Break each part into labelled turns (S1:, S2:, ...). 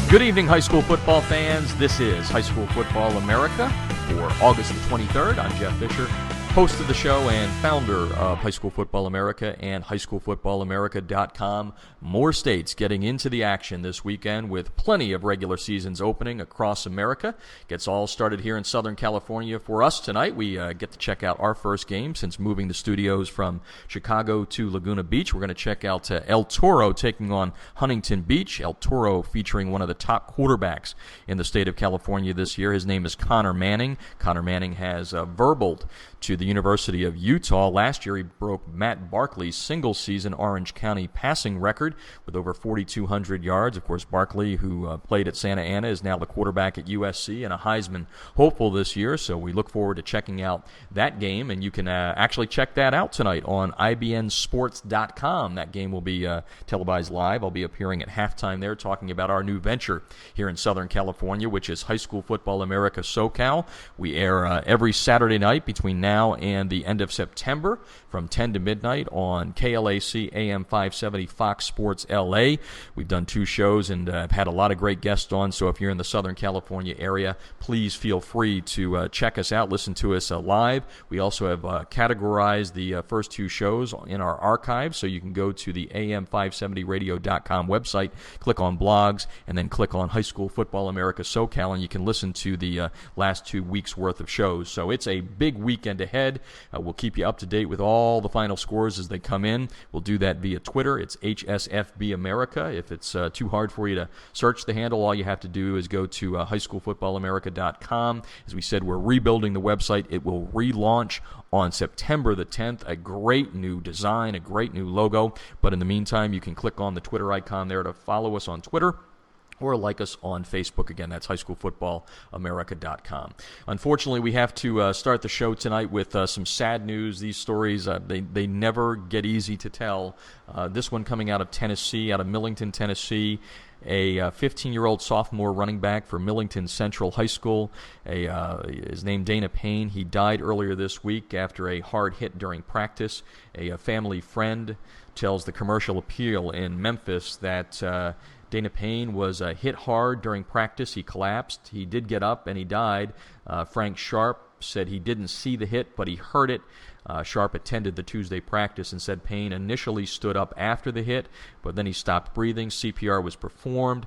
S1: Good evening, high school football fans. This is High School Football America for August the 23rd. I'm Jeff Fisher, host of the show and founder of High School Football America and highschoolfootballamerica.com. More states getting into the action this weekend with plenty of regular seasons opening across America. Gets all started here in Southern California for us tonight. We get to check out our first game since moving the studios from Chicago to Laguna Beach. We're going to check out El Toro taking on Huntington Beach. El Toro featuring one of the top quarterbacks in the state of California this year. His name is Connor Manning. Connor Manning has verbaled to the University of Utah. Last year, he broke Matt Barkley's single-season Orange County passing record with over 4,200 yards. Of course, Barkley, who played at Santa Ana, is now the quarterback at USC and a Heisman hopeful this year, so we look forward to checking out that game, and you can actually check that out tonight on IBNSports.com. That game will be televised live. I'll be appearing at halftime there talking about our new venture here in Southern California, which is High School Football America SoCal. We air every Saturday night between now and the end of September from 10 to midnight on KLAC AM 570 Fox Sports LA. We've done 2 shows and have had a lot of great guests on, so if you're in the Southern California area, please feel free to check us out, listen to us live. We also have categorized the first 2 shows in our archive, so you can go to the am570radio.com website, click on blogs, and then click on High School Football America SoCal, and you can listen to the last 2 weeks' worth of shows. So it's a big weekend ahead. We'll keep you up to date with all the final scores as they come in. We'll do that via Twitter. It's HSFB America. If it's too hard for you to search the handle, all you have to do is go to highschoolfootballamerica.com. As we said, we're rebuilding the website. It will relaunch on September the 10th. A great new design, a great new logo. But in the meantime, you can click on the Twitter icon there to follow us on Twitter, or like us on Facebook. Again, that's highschoolfootballamerica.com. Unfortunately, we have to start the show tonight with some sad news. These stories, they never get easy to tell. This one coming out of Tennessee, out of Millington, Tennessee. A 15-year-old sophomore running back for Millington Central High School. His name Dana Payne. He died earlier this week after a hard hit during practice. A family friend tells the Commercial Appeal in Memphis that Dana Payne was hit hard during practice. He collapsed. He did get up, and he died. Frank Sharp said he didn't see the hit, but he heard it. Sharp attended the Tuesday practice and said Payne initially stood up after the hit, but then he stopped breathing. CPR was performed.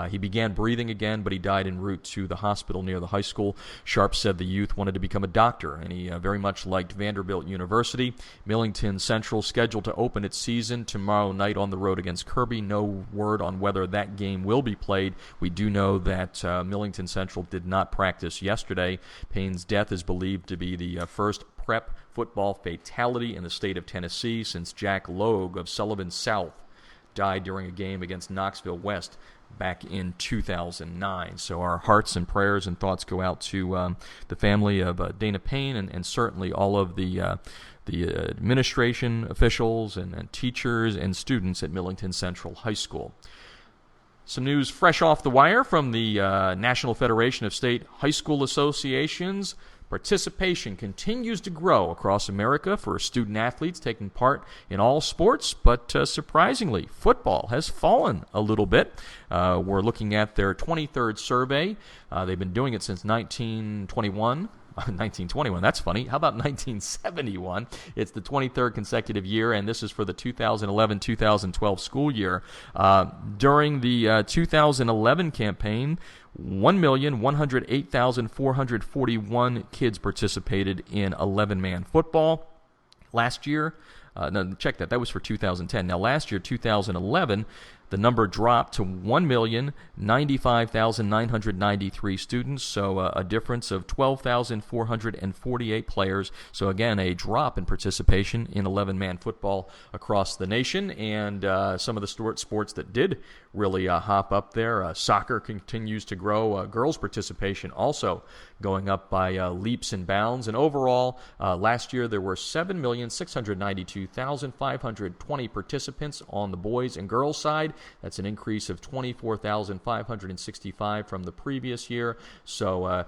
S1: He began breathing again, but he died en route to the hospital near the high school. Sharp said the youth wanted to become a doctor, and he very much liked Vanderbilt University. Millington Central scheduled to open its season tomorrow night on the road against Kirby. No word on whether that game will be played. We do know that Millington Central did not practice yesterday. Payne's death is believed to be the first prep football fatality in the state of Tennessee since Jack Logue of Sullivan South died during a game against Knoxville West back in 2009. So our hearts and prayers and thoughts go out to the family of Dana Payne and certainly all of the administration officials and teachers and students at Millington Central High School. Some news fresh off the wire from the National Federation of State High School Associations. Participation continues to grow across America for student-athletes taking part in all sports, but surprisingly, football has fallen a little bit. We're looking at their 23rd survey. They've been doing it since 1921. 1921, that's funny. How about 1971? It's the 23rd consecutive year, and this is for the 2011-2012 school year. During the 2011 campaign, 1,108,441 kids participated in 11-man football. Last year, no, check that. That was for 2010. Now, last year, 2011, the number dropped to 1,095,993 students, so a difference of 12,448 players. So again, a drop in participation in 11-man football across the nation. And some of the sports that did really hop up there, soccer continues to grow. Girls' participation also going up by leaps and bounds. And overall, last year there were 7,692,520 participants on the boys and girls side. That's an increase of 24,565 from the previous year. So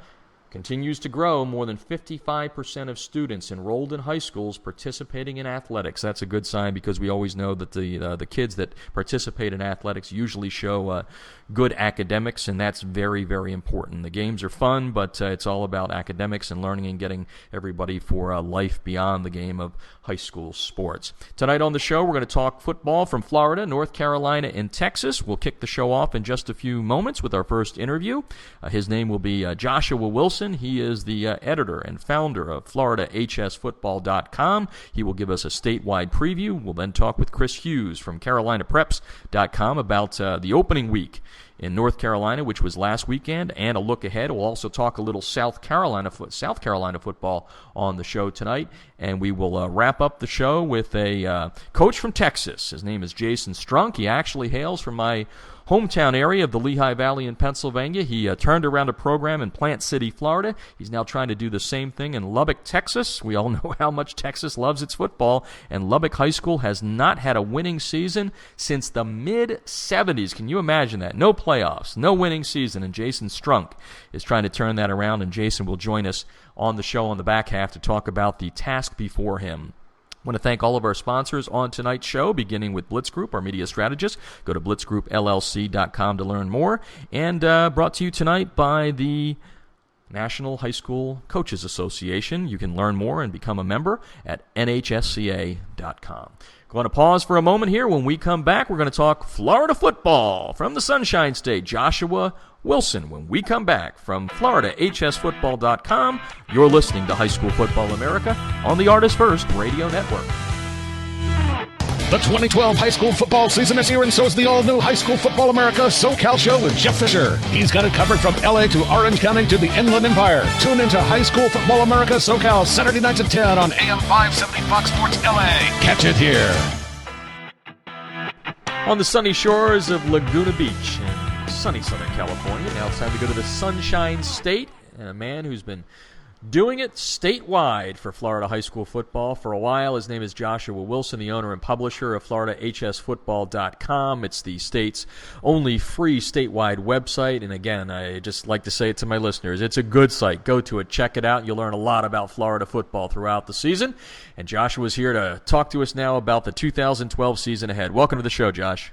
S1: continues to grow. More than 55% of students enrolled in high schools participating in athletics. That's a good sign because we always know that the kids that participate in athletics usually show good academics, and that's very, very important. The games are fun, but it's all about academics and learning and getting everybody for life beyond the game of high school sports. Tonight on the show, we're going to talk football from Florida, North Carolina, and Texas. We'll kick the show off in just a few moments with our first interview. His name will be Joshua Wilson. He is the editor and founder of FloridaHSFootball.com. He will give us a statewide preview. We'll then talk with Chris Hughes from CarolinaPreps.com about the opening week in North Carolina, which was last weekend, and a look ahead. We'll also talk a little South Carolina football on the show tonight, and we will wrap up the show with a coach from Texas. His name is Jason Strunk. He actually hails from my hometown area of the Lehigh Valley in Pennsylvania. He turned around a program in Plant City, Florida. He's now trying to do the same thing in Lubbock, Texas. We all know how much Texas loves its football, and Lubbock High School has not had a winning season since the mid-'70s. Can you imagine that? No playoffs, no winning season, and Jason Strunk is trying to turn that around, and Jason will join us on the show on the back half to talk about the task before him. I want to thank all of our sponsors on tonight's show, beginning with Blitz Group, our media strategist. Go to blitzgroupllc.com to learn more. And brought to you tonight by the National High School Coaches Association. You can learn more and become a member at nhsca.com. Going to pause for a moment here. When we come back, we're going to talk Florida football from the Sunshine State. Joshua Wilson, when we come back from FloridaHSFootball.com. You're listening to High School Football America on the Artist First Radio Network.
S2: The 2012 high school football season is here, and so is the all-new High School Football America SoCal Show with Jeff Fisher. He's got it covered from L.A. to Orange County to the Inland Empire. Tune into High School Football America SoCal Saturday nights at 10 on AM 570 Fox Sports L.A. Catch it here.
S1: On the sunny shores of Laguna Beach in sunny Southern California, now it's time to go to the Sunshine State, and a man who's been doing it statewide for Florida high school football for a while. His name is Joshua Wilson, the owner and publisher of FloridaHSFootball.com. It's the state's only free statewide website. And again, I just like to say it to my listeners. It's a good site. Go to it, check it out. You'll learn a lot about Florida football throughout the season. And Joshua's here to talk to us now about the 2012 season ahead. Welcome to the show, Josh.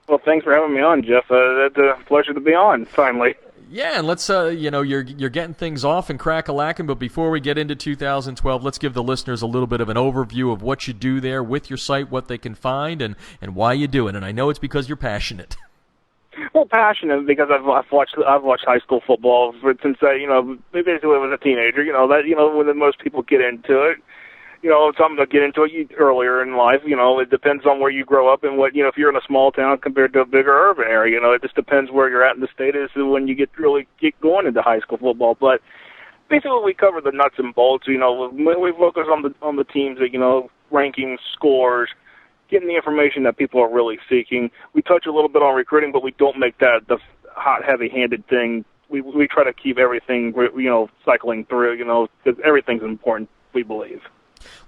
S3: Well, thanks for having me on, Jeff. It's a pleasure to be on, finally.
S1: Yeah, and let's, you're getting things off and crack-a-lacking, but before we get into 2012, let's give the listeners a little bit of an overview of what you do there with your site, what they can find, and why you do it. And I know it's because you're passionate.
S3: Well, passionate because I've watched high school football since basically was a teenager. When most people get into it. Something to get into it earlier in life. It depends on where you grow up and what, if you're in a small town compared to a bigger urban area. It just depends where you're at in the state as to when you really get going into high school football. But basically, we cover the nuts and bolts. We focus on the teams that, rankings, scores, getting the information that people are really seeking. We touch a little bit on recruiting, but we don't make that the hot, heavy-handed thing. We try to keep everything, cycling through, because everything's important, we believe.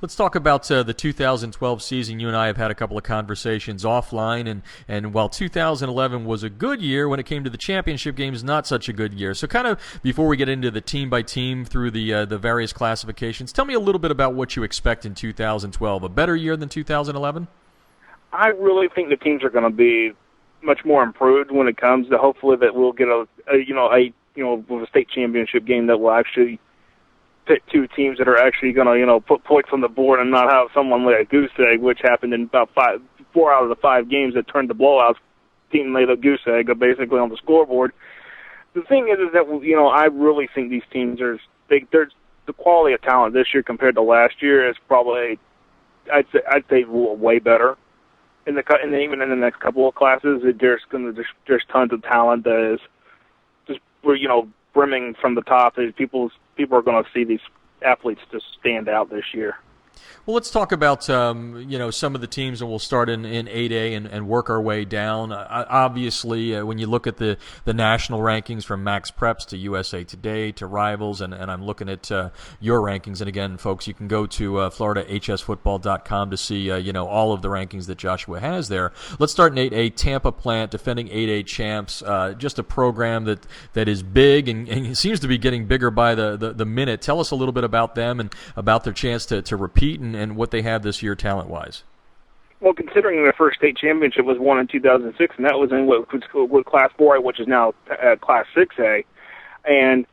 S1: Let's talk about the 2012 season. You and I have had a couple of conversations offline, and while 2011 was a good year, when it came to the championship games, not such a good year. So kind of before we get into the team-by-team through the various classifications, tell me a little bit about what you expect in 2012. A better year than 2011? I
S3: really think the teams are going to be much more improved when it comes to hopefully that we'll get a state championship game that will actually pick two teams that are actually going to, put points on the board and not have someone lay a goose egg, which happened in about 4 out of the 5 games that turned to blowouts. Team laid a goose egg basically on the scoreboard. The thing is that, I really think these teams there's the quality of talent this year compared to last year is probably, I'd say way better. Even in the next couple of classes, there's tons of talent that is just, brimming from the top. People are going to see these athletes just stand out this year.
S1: Well, let's talk about some of the teams, and we'll start in 8A and work our way down. Obviously, when you look at the national rankings from Max Preps to USA Today to Rivals, and I'm looking at your rankings. And again, folks, you can go to FloridaHSFootball.com to see all of the rankings that Joshua has there. Let's start in 8A. Tampa Plant, defending 8A champs, just a program that is big and seems to be getting bigger by the minute. Tell us a little bit about them and about their chance to repeat and what they have this year talent-wise.
S3: Well, considering their first state championship was won in 2006, and that was in what Class 4A, which is now Class 6A, and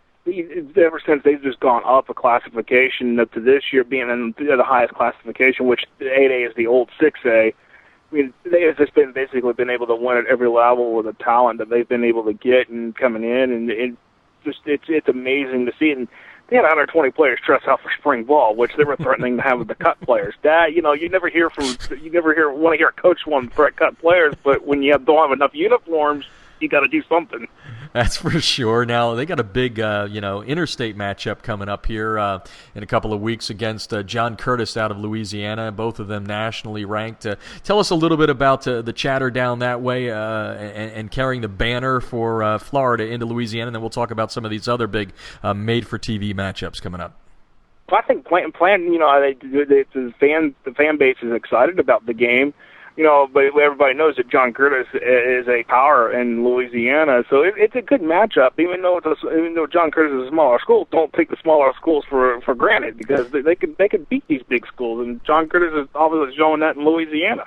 S3: ever since they've just gone up a classification up to this year being in the highest classification, which 8A is the old 6A. I mean, they have just basically been able to win at every level with the talent that they've been able to get and coming in, and it's amazing to see. And they had 120 players dressed out for spring ball, which they were threatening to have with the cut players. That you never want to hear a coach want to cut players, but when you don't have enough uniforms, you got to do something.
S1: That's for sure. Now, they got a big, interstate matchup coming up here in a couple of weeks against John Curtis out of Louisiana, both of them nationally ranked. Tell us a little bit about the chatter down that way and carrying the banner for Florida into Louisiana, and then we'll talk about some of these other big made-for-TV matchups coming up.
S3: Well, I think Plant, the fan base is excited about the game. But everybody knows that John Curtis is a power in Louisiana, so it's a good matchup. Even though John Curtis is a smaller school, don't take the smaller schools for granted, because they could beat these big schools, and John Curtis is obviously showing that in Louisiana.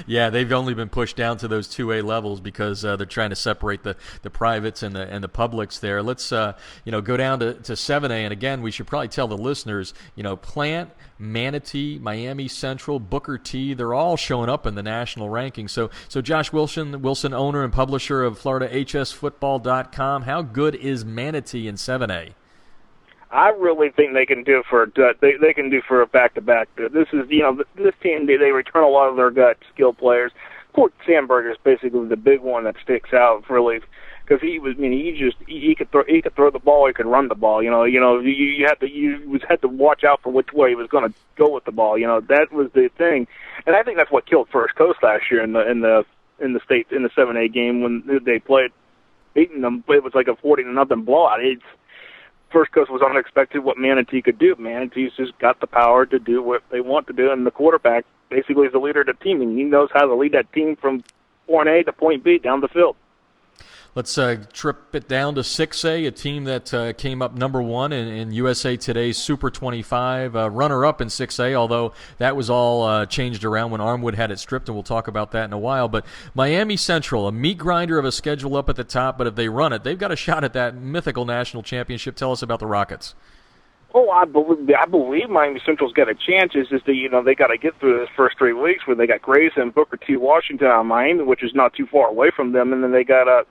S1: Yeah, they've only been pushed down to those 2A levels because they're trying to separate the privates and the publics there. Let's go down to 7A, and again, we should probably tell the listeners, Plant, Manatee, Miami Central, Booker T, they're all showing up in the national rankings. So Josh Wilson, owner and publisher of FloridaHSFootball.com, how good is Manatee in 7A?
S3: I really think they can do for a back-to-back. This is this team, they return a lot of their gut skill players. Court Sandberger is basically the big one that sticks out really, because he could throw the ball, he could run the ball. You had to watch out for which way he was going to go with the ball. That was the thing, and I think that's what killed First Coast last year in the 7A game when they played, beating them. It was like a 40-0 blowout. First Coast was unexpected what Manatee could do. Manatee's just got the power to do what they want to do, and the quarterback basically is the leader of the team, and he knows how to lead that team from point A to point B down the field.
S1: Let's trip it down to 6A, a team that came up number one in USA Today's Super 25, runner-up in 6A, although that was all changed around when Armwood had it stripped, and we'll talk about that in a while. But Miami Central, a meat grinder of a schedule up at the top, but if they run it, they've got a shot at that mythical national championship. Tell us about the Rockets.
S3: Oh, I believe Miami Central's got a chance. It's just that, they got to get through this first 3 weeks where they got Grayson and Booker T. Washington out of Miami, which is not too far away from them, and then they got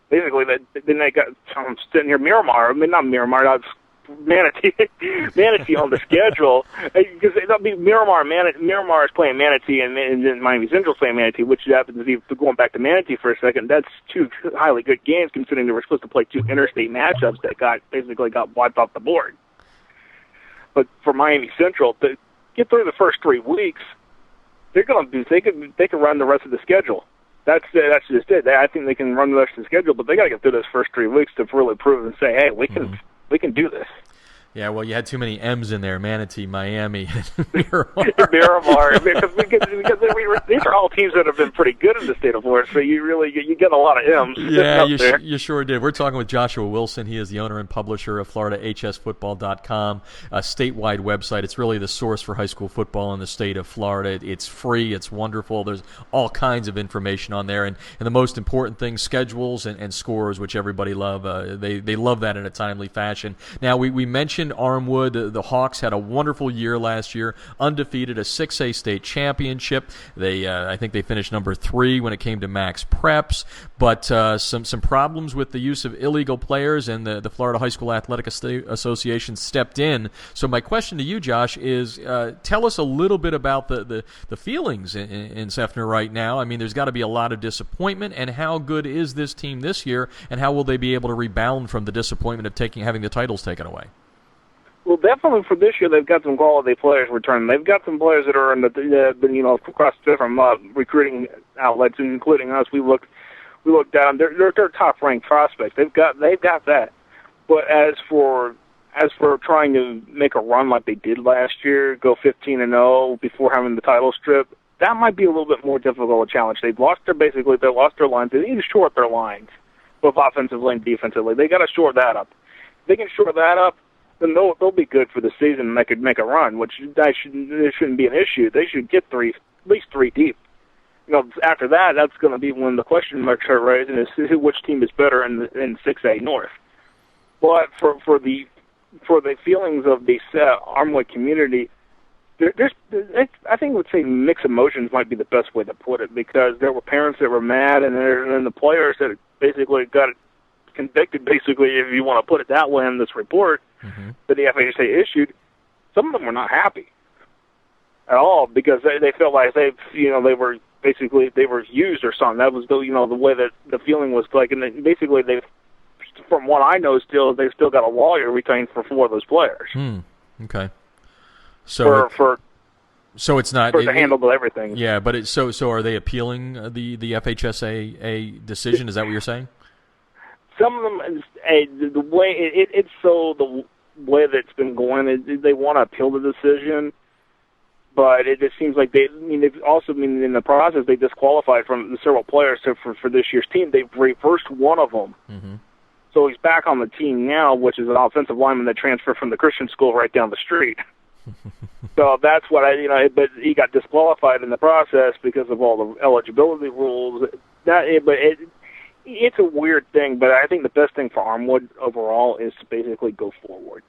S3: basically, then they got sitting here Miramar. I mean, not Miramar. Manatee on the schedule, because Miramar is playing Manatee, and then Miami Central's playing Manatee, which happens to be, going back to Manatee for a second. That's two highly good games, considering they were supposed to play two interstate matchups that got wiped off the board. But for Miami Central to get through the first 3 weeks, they can run the rest of the schedule. That's just it. I think they can run the rest of the schedule, but they got to get through those first 3 weeks to really prove and say, hey, we can do this.
S1: Yeah, well, you had too many M's in there: Manatee, Miami, Miramar.
S3: because these are all teams that have been pretty good in the state of Florida. So you get a lot of M's.
S1: Yeah, you sure did. We're talking with Joshua Wilson. He is the owner and publisher of FloridaHSFootball.com, a statewide website. It's really the source for high school football in the state of Florida. It's free. It's wonderful. There's all kinds of information on there, and the most important thing, schedules and scores, which everybody love. They love that in a timely fashion. Now we mentioned Armwood. The Hawks had a wonderful year last year, undefeated, a 6A state championship. I think they finished number 3 when it came to max preps, but some problems with the use of illegal players, and the Florida High School Athletic Association stepped in. So my question to you, Josh, is tell us a little bit about the feelings in Seffner right now. I mean, there's got to be a lot of disappointment, and how good is this team this year, and how will they be able to rebound from the disappointment of having the titles taken away?
S3: Well, definitely for this year, they've got some quality players returning. They've got some players that are in the across different recruiting outlets, including us. We look down. They're top ranked prospects. They've got that. But as for trying to make a run like they did last year, go 15-0 before having the title strip, that might be a little bit more difficult a challenge. They lost their lines. They need to shore up their lines, both offensively and defensively. They got to shore that up. If they can shore that up, then they'll be good for the season, and they could make a run, which shouldn't be an issue. They should get at least three deep. After that, that's going to be when the question marks are raised, and is which team is better in 6A North. But for the feelings of the Armwood community, I think would say mixed emotions might be the best way to put it, because there were parents that were mad, and the players that basically got convicted, basically, if you want to put it that way in this report that the FHSA issued. Some of them were not happy at all, because they felt like they were used or something. That was the way that the feeling was like, and basically from what I know, they've still got a lawyer retained for 4 of those players.
S2: Okay.
S3: So
S2: it's not
S3: to handle everything.
S2: Yeah, but so are they appealing the FHSA decision? Is that what you're saying?
S3: Some of them, the way that it's been going, they want to appeal the decision, but it just seems like they've also been in the process. They disqualified from several players for this year's team. They've reversed one of them. So he's back on the team now, which is an offensive lineman that transferred from the Christian school right down the street. So that's what but he got disqualified in the process because of all the eligibility rules. It's a weird thing, but I think the best thing for Armwood overall is to basically go forward.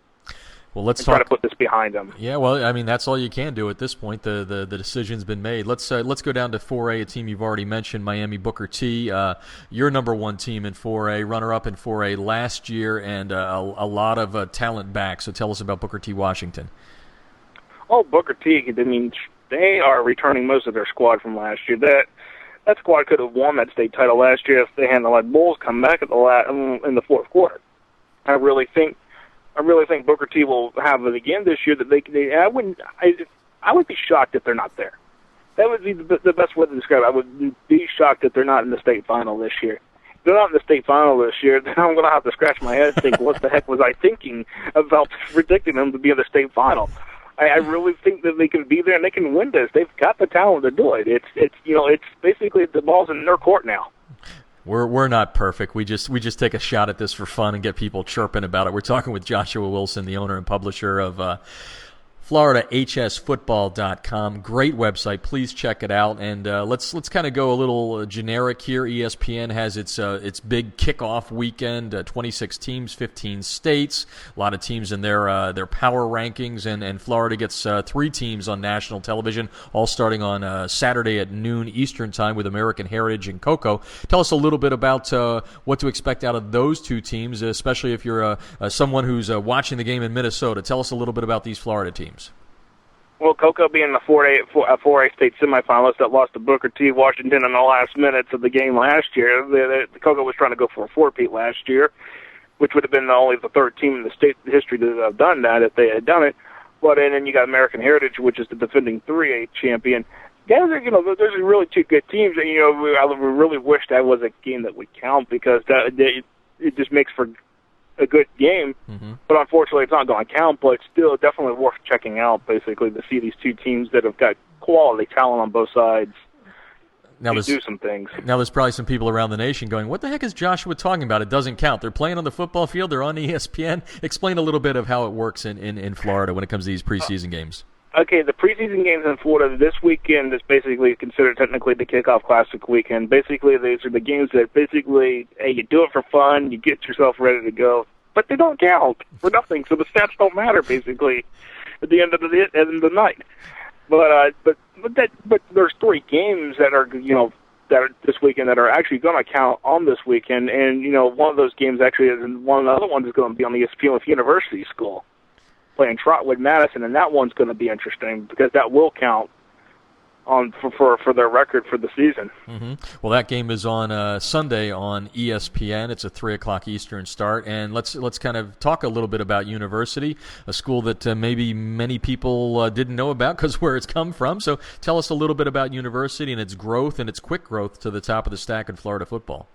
S2: Well, let's
S3: try to put this behind them.
S2: Yeah, well, I mean, that's all you can do at this point. The decision's been made. Let's go down to 4A, a team you've already mentioned, Miami Booker T. Your number one team in 4A, runner-up in 4A last year, and a lot of talent back. So tell us about Booker T. Washington.
S3: Oh, Booker T. I mean, they are returning most of their squad from last year. That squad could have won that state title last year if they hadn't let Bulls come back in the fourth quarter. I really think Booker T will have it again this year. I would be shocked if they're not there. That would be the best way to describe it. I would be shocked if they're not in the state final this year. If they're not in the state final this year, then I'm going to have to scratch my head and think, what the heck was I thinking about predicting them to be in the state final? I really think that they can be there and they can win this. They've got the talent to do it. It's basically the ball's in their court now.
S2: We're not perfect. We just take a shot at this for fun and get people chirping about it. We're talking with Joshua Wilson, the owner and publisher of FloridaHSFootball.com. Great website. Please check it out. And let's kind of go a little generic here. ESPN has its big kickoff weekend. 26 teams, 15 states. A lot of teams in their power rankings, and Florida gets 3 teams on national television, all starting on Saturday at noon Eastern time with American Heritage and Cocoa. Tell us a little bit about what to expect out of those 2 teams, especially if you're someone who's watching the game in Minnesota. Tell us a little bit about these Florida teams.
S3: Well, Cocoa being the 4A state semifinalist that lost to Booker T. Washington in the last minutes of the game last year. The Cocoa was trying to go for a 4-peat last year, which would have been only the 3rd team in the state history to have done that if they had done it. But and then you got American Heritage, which is the defending 3A champion. Those are really 2 good teams. And, I really wish that was a game that would count, because it just makes for a good game, but unfortunately it's not going to count, but it's still definitely worth checking out, basically, to see these 2 teams that have got quality talent on both sides do some things.
S2: Now there's probably some people around the nation going, what the heck is Joshua talking about? It doesn't count. They're playing on the football field. They're on ESPN. Explain a little bit of how it works in Florida when it comes to these preseason games.
S3: Okay, the preseason games in Florida this weekend is basically considered technically the Kickoff Classic weekend. Basically, these are the games that basically, hey, you do it for fun, you get yourself ready to go, but they don't count for nothing, so the stats don't matter, basically, at the end of the night. But there's 3 games that are this weekend that are actually going to count on this weekend, and one of those games actually is, and one of the other ones is going to be on the ESPN University School, playing Trotwood Madison, and that one's going to be interesting because that will count for their record for the season.
S1: Mm-hmm. Well, that game is on Sunday on ESPN. It's a 3:00 Eastern start, and let's kind of talk a little bit about University, a school that maybe many people didn't know about because where it's come from. So, tell us a little bit about University and its growth and its quick growth to the top of the stack in Florida football.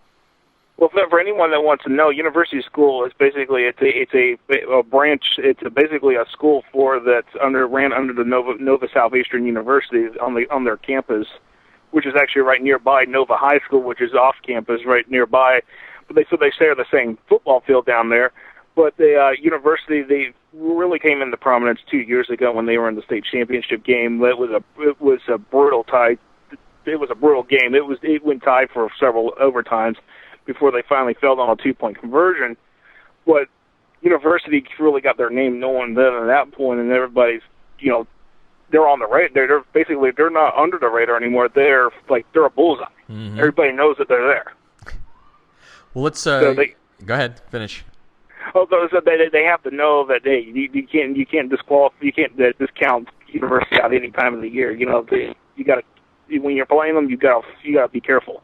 S3: Well, for anyone that wants to know, University School is basically it's a branch. It's basically a school ran under the Nova Southeastern University on their campus, which is actually right nearby Nova High School, which is off campus right nearby. But they share the same football field down there. But the University, they really came into prominence 2 years ago when they were in the state championship game. It was a brutal tie. It was a brutal game. It went tied for several overtimes before they finally failed on a 2-point conversion. But University really got their name known then at that point, and everybody's, they're on the radar. They're not under the radar anymore. They're a bullseye. Mm-hmm. Everybody knows that they're there.
S1: Well, let's go ahead, finish.
S3: So they have to know that you can't discount University out any time of the year. You got to, when you're playing them, you got to be careful.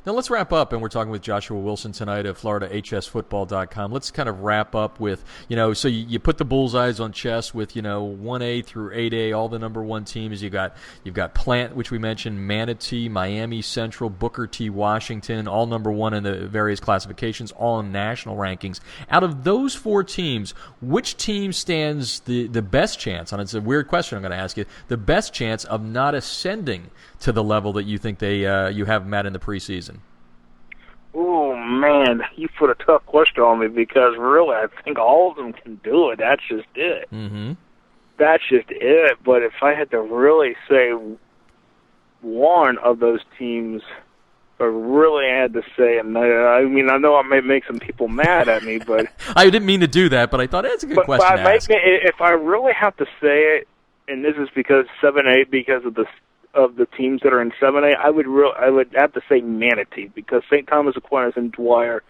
S1: Now let's wrap up, and we're talking with Joshua Wilson tonight of FloridaHSFootball.com. Let's kind of wrap up with, so you put the bullseyes on chess with, 1A through 8A, all the number one teams. You've got Plant, which we mentioned, Manatee, Miami Central, Booker T. Washington, all number one in the various classifications, all in national rankings. Out of those four teams, which team stands the best chance, and it's a weird question I'm going to ask you, the best chance of not ascending to the level that you think you have them at in the preseason?
S3: Oh, man, you put a tough question on me because really I think all of them can do it. That's just it.
S1: Mm-hmm.
S3: That's just it. But if I had to really say one of those teams, I really had to say, and I know I may make some people mad at me, but
S1: I didn't mean to do that, but I thought it's a good question to ask.
S3: If I really have to say it, and this is because 7A, because of the teams that are in 7A, I would have to say Manatee, because St. Thomas Aquinas and Dwyer,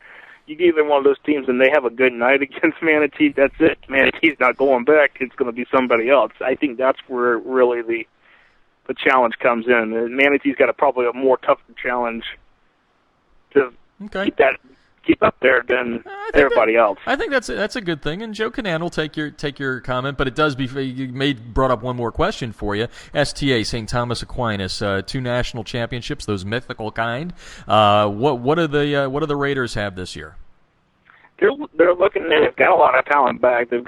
S3: you give them one of those teams and they have a good night against Manatee, that's it. Manatee's not going back. It's going to be somebody else. I think that's where really the challenge comes in. Manatee's got probably a more tougher challenge to keep up there than everybody else.
S1: I think that's a good thing, and Joe Canan will take your comment, but it does brought up one more question for you. STA, St. Thomas Aquinas, 2 national championships, those mythical kind. What do the Raiders have this year?
S3: They're looking. They've got a lot of talent back. They're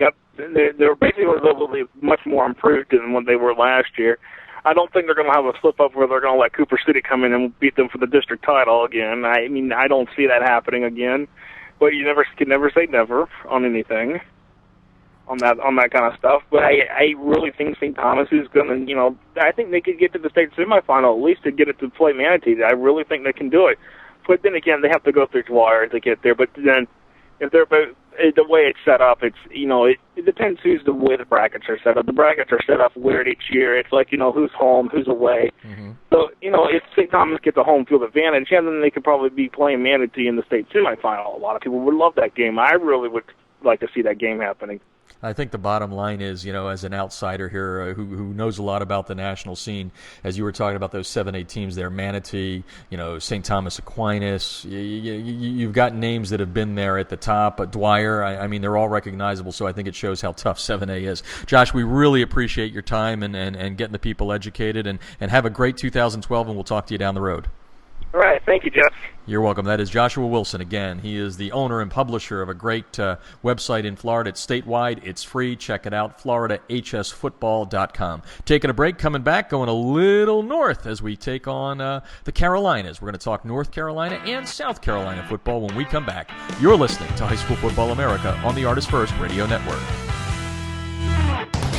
S3: basically much more improved than what they were last year. I don't think they're going to have a slip-up where they're going to let Cooper City come in and beat them for the district title again. I don't see that happening again. But you can never say never on anything, on that kind of stuff. But I really think St. Thomas is going to, I think they could get to the state semifinal, at least to get it to play Manatee. I really think they can do it. But then again, they have to go through Dwyer to get there. But then, if they're the way it's set up, it's it depends the way the brackets are set up. The brackets are set up weird each year. It's like who's home, who's away. Mm-hmm. So if St. Thomas gets a home field advantage, then they could probably be playing Manatee in the state semifinal. A lot of people would love that game. I really would like to see that game happening.
S1: I think the bottom line is, as an outsider here who knows a lot about the national scene, as you were talking about those 7A teams there, Manatee, St. Thomas Aquinas, you've got names that have been there at the top. Dwyer, I mean, they're all recognizable, so I think it shows how tough 7A is. Josh, we really appreciate your time and getting the people educated, and have a great 2012, and we'll talk to you down the road.
S3: All right. Thank you, Jeff.
S1: You're welcome. That is Joshua Wilson. Again, he is the owner and publisher of a great website in Florida. It's statewide. It's free. Check it out, FloridaHSFootball.com. Taking a break, coming back, going a little north as we take on the Carolinas. We're going to talk North Carolina and South Carolina football when we come back. You're listening to High School Football America on the Artist First Radio Network.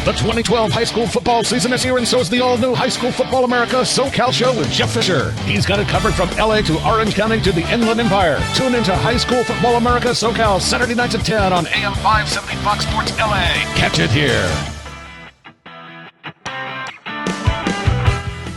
S2: The 2012 high school football season is here, and so is the all-new High School Football America SoCal Show with Jeff Fisher. He's got it covered from L.A. to Orange County to the Inland Empire. Tune into High School Football America SoCal Saturday nights at 10 on AM 570 Fox Sports L.A. Catch it here.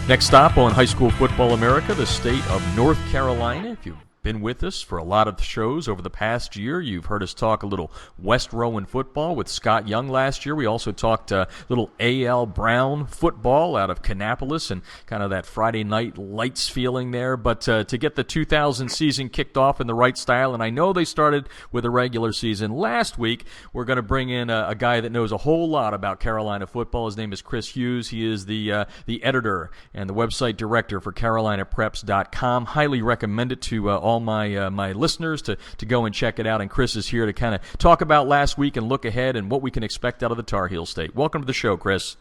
S1: Next stop on High School Football America, the state of North Carolina. If you've been with us for a lot of the shows over the past year. You've heard us talk a little West Rowan football with Scott Young last year. We also talked a little A.L. Brown football out of Kannapolis and kind of that Friday night lights feeling there. But to get the 2000 season kicked off in the right style, and I know they started with a regular season last week, we're going to bring in a guy that knows a whole lot about Carolina football. His name is Chris Hughes. He is the editor and the website director for CarolinaPreps.com. Highly recommend it to all my listeners to go and check it out. And Chris is here to kind of talk about last week and look ahead and what we can expect out of the Tar Heel State. Welcome to the show, Chris.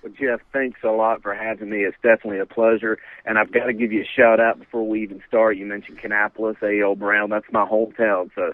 S4: Well, Jeff, thanks a lot for having me. It's definitely a pleasure. And I've got to give you a shout-out before we even start. You mentioned Kannapolis, A.L. Brown. That's my hometown. So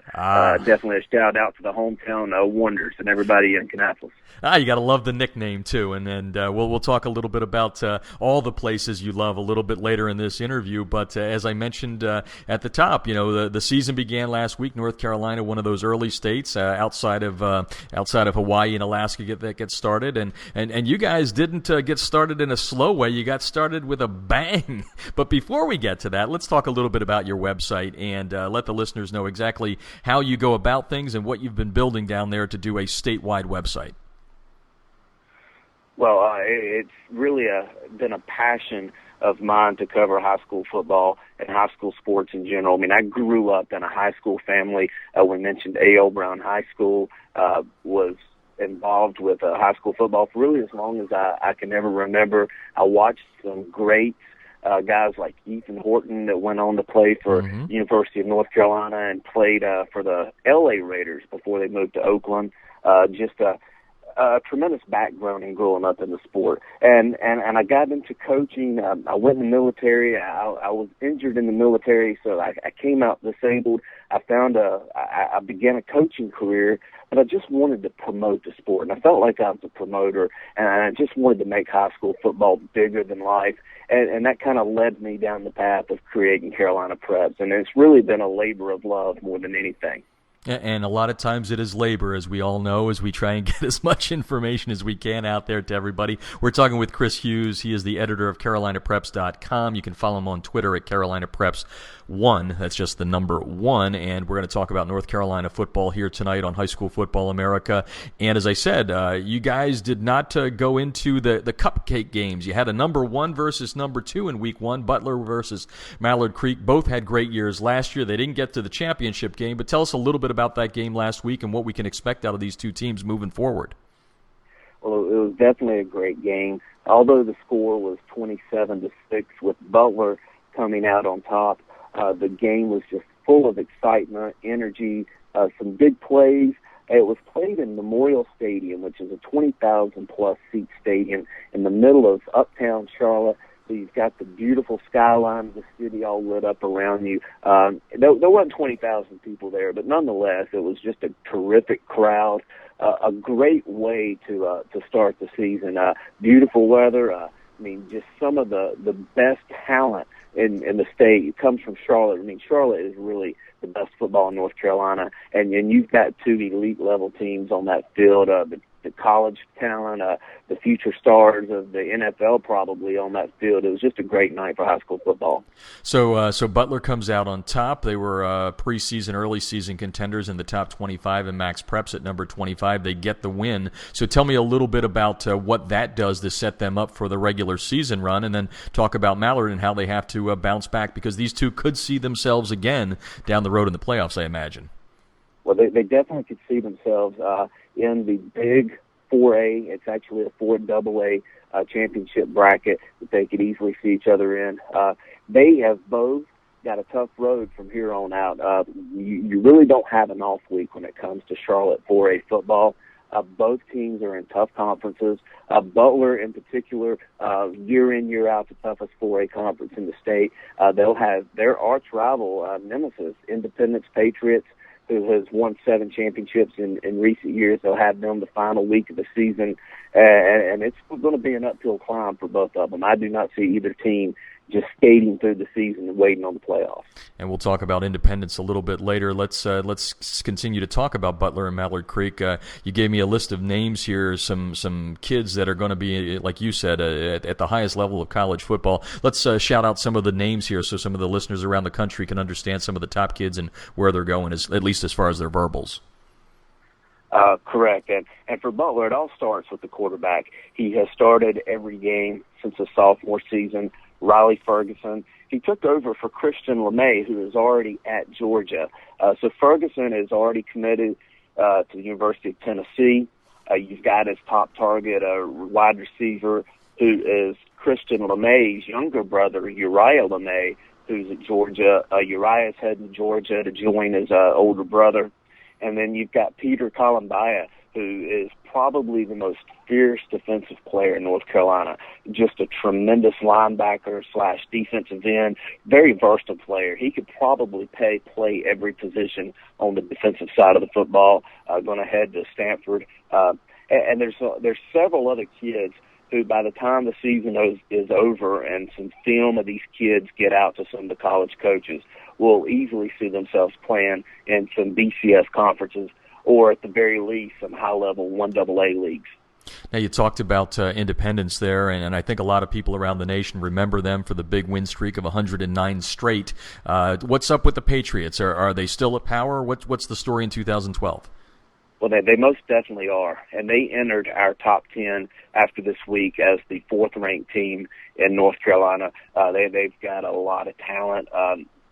S4: definitely a shout-out to the hometown wonders and everybody in Kannapolis.
S1: You got to love the nickname, too. And we'll talk a little bit about all the places you love a little bit later in this interview. But as I mentioned at the top, the season began last week. North Carolina, one of those early states outside of Hawaii and Alaska that gets started. And you guys didn't get started in a slow way. You got started with a bang. But before we get to that, let's talk a little bit about your website and let the listeners know exactly how you go about things and what you've been building down there to do a statewide website.
S4: Well, it's really been a passion of mine to cover high school football and high school sports in general. I mean, I grew up in a high school family. We mentioned A.L. Brown High School, was involved with high school football for really as long as I can ever remember. I watched some great guys like Ethan Horton that went on to play for University of North Carolina and played for the L.A. Raiders before they moved to Oakland. Just a tremendous background in growing up in the sport. And I got into coaching. I went in the military. I was injured in the military, so I came out disabled. I began a coaching career, but I just wanted to promote the sport. And I felt like I was a promoter, and I just wanted to make high school football bigger than life. And that kind of led me down the path of creating Carolina Preps. And it's really been a labor of love more than anything.
S1: And a lot of times it is labor, as we all know, as we try and get as much information as we can out there to everybody. We're talking with Chris Hughes. He is the editor of CarolinaPreps.com. You can follow him on Twitter at CarolinaPreps1. That's just the number 1. And we're going to talk about North Carolina football here tonight on High School Football America. And as I said, you guys did not go into the cupcake games. You had a number 1 versus number 2 in week 1. Butler versus Mallard Creek. Both had great years last year. They didn't get to the championship game, but tell us a little bit about that game last week and what we can expect out of these two teams moving forward.
S4: Well, it was definitely a great game. Although the score was 27-6 with Butler coming out on top, the game was just full of excitement, energy, some big plays. It was played in Memorial Stadium, which is a 20,000-plus seat stadium in the middle of uptown Charlotte. So you've got the beautiful skyline of the city all lit up around you. There wasn't 20,000 people there, but nonetheless, it was just a terrific crowd. A great way to start the season. Beautiful weather. I mean, just some of the best talent in the state. It comes from Charlotte. I mean, Charlotte is really the best football in North Carolina, and you've got 2 elite level teams on that field. The college talent, the future stars of the NFL probably on that field. It was just a great night for high school football.
S1: So Butler comes out on top. They were preseason, early season contenders in the top 25 in Max Preps at number 25. They get the win. So tell me a little bit about what that does to set them up for the regular season run, and then talk about Mallard and how they have to bounce back, because these two could see themselves again down the road in the playoffs, I imagine.
S4: Well, they definitely could see themselves in the big 4A. It's actually a 4AA championship bracket that they could easily see each other in. They have both got a tough road from here on out. You really don't have an off week when it comes to Charlotte 4A football. Both teams are in tough conferences. Butler, in particular, year in, year out, the toughest 4A conference in the state. They'll have their arch rival, nemesis, Independence Patriots, who has won 7 championships in recent years. They'll have them the final week of the season, and it's going to be an uphill climb for both of them. I do not see either team just skating through the season and waiting on the playoffs.
S1: And we'll talk about Independence a little bit later. Let's continue to talk about Butler and Mallard Creek. You gave me a list of names here, some kids that are going to be, like you said, at the highest level of college football. Let's shout out some of the names here so some of the listeners around the country can understand some of the top kids and where they're going, at least as far as their verbals.
S4: Correct. And for Butler, it all starts with the quarterback. He has started every game since his sophomore season. Riley Ferguson. He took over for Christian LeMay, who is already at Georgia. So Ferguson is already committed to the University of Tennessee. You've got his top target, a wide receiver, who is Christian LeMay's younger brother, Uriah LeMay, who's at Georgia. Uriah's heading to Georgia to join his older brother. And then you've got Peter Columbia, who is probably the most fierce defensive player in North Carolina. Just a tremendous linebacker / defensive end, very versatile player. He could probably play every position on the defensive side of the football. Going to head to Stanford, and there's several other kids who, by the time the season is over and some film of these kids get out to some of the college coaches, will easily see themselves playing in some BCS conferences, or at the very least, some high-level 1AA leagues.
S1: Now, you talked about Independence there, and I think a lot of people around the nation remember them for the big win streak of 109 straight. What's up with the Patriots? Are they still at power? What's the story in 2012?
S4: Well, they most definitely are, and they entered our top 10 after this week as the fourth-ranked team in North Carolina. They've got a lot of talent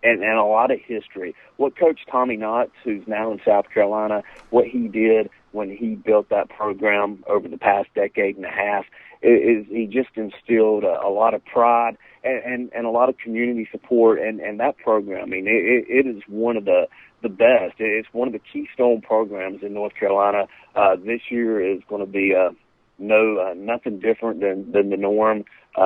S4: and a lot of history. What Coach Tommy Knotts, who's now in South Carolina, what he did when he built that program over the past decade and a half is he just instilled a lot of pride and a lot of community support, and that program, I mean, it is one of the best. It's one of the keystone programs in North Carolina. This year is going to be nothing different than the norm.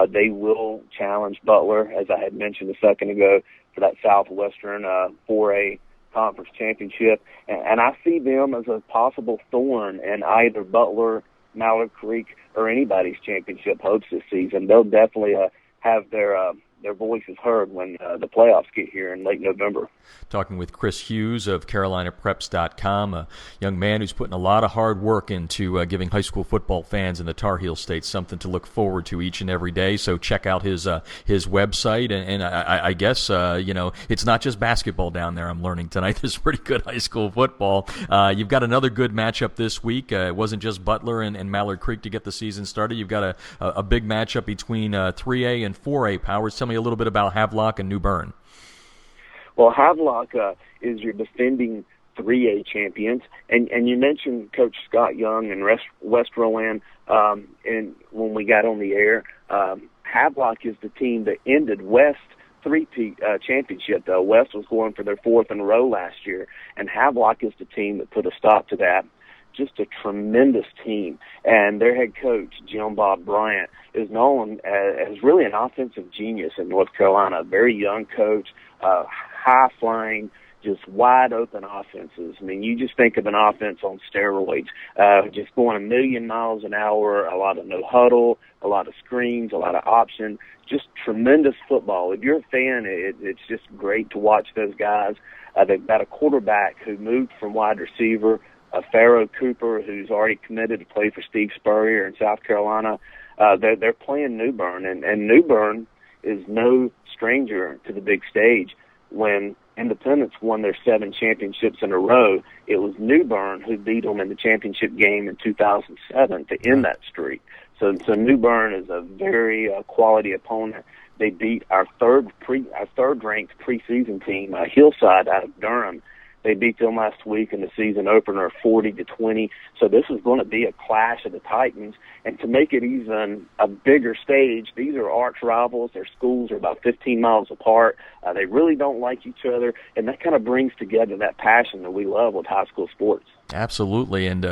S4: They will challenge Butler, as I had mentioned a second ago, for that Southwestern 4A conference championship. And I see them as a possible thorn in either Butler, Mallard Creek, or anybody's championship hopes this season. They'll definitely have their voices heard when the playoffs get here in late November.
S1: Talking with Chris Hughes of CarolinaPreps.com, a young man who's putting a lot of hard work into giving high school football fans in the Tar Heel State something to look forward to each and every day. So check out his website, and I guess it's not just basketball down there. I'm learning tonight. There's pretty good high school football. You've got another good matchup this week. It wasn't just Butler and Mallard Creek to get the season started. You've got a big matchup between 3A and 4A powers. Tell me a little bit about Havelock and New Bern.
S4: Well, Havelock is your defending 3A champions, and you mentioned Coach Scott Young and West Rowan, and when we got on the air, Havelock is the team that ended West three-peat championship. Though West was going for their fourth in a row last year, and Havelock is the team that put a stop to that. Just a tremendous team, and their head coach, Jim Bob Bryant, is known as really an offensive genius in North Carolina. A very young coach, high-flying, just wide-open offenses. I mean, you just think of an offense on steroids, just going a million miles an hour, a lot of no-huddle, a lot of screens, a lot of option, just tremendous football. If you're a fan, it's just great to watch those guys. They've got a quarterback who moved from wide receiver, Pharaoh Cooper, who's already committed to play for Steve Spurrier in South Carolina. They're playing New Bern, and New Bern is no stranger to the big stage. When Independence won their 7 championships in a row, it was New Bern who beat them in the championship game in 2007 to end that streak. So New Bern is a very quality opponent. They beat our third-ranked preseason team, Hillside, out of Durham. They beat them last week in the season opener 40-20. So this is going to be a clash of the Titans. And to make it even a bigger stage, these are arch rivals. Their schools are about 15 miles apart. They really don't like each other. And that kind of brings together that passion that we love with high school sports. Absolutely. And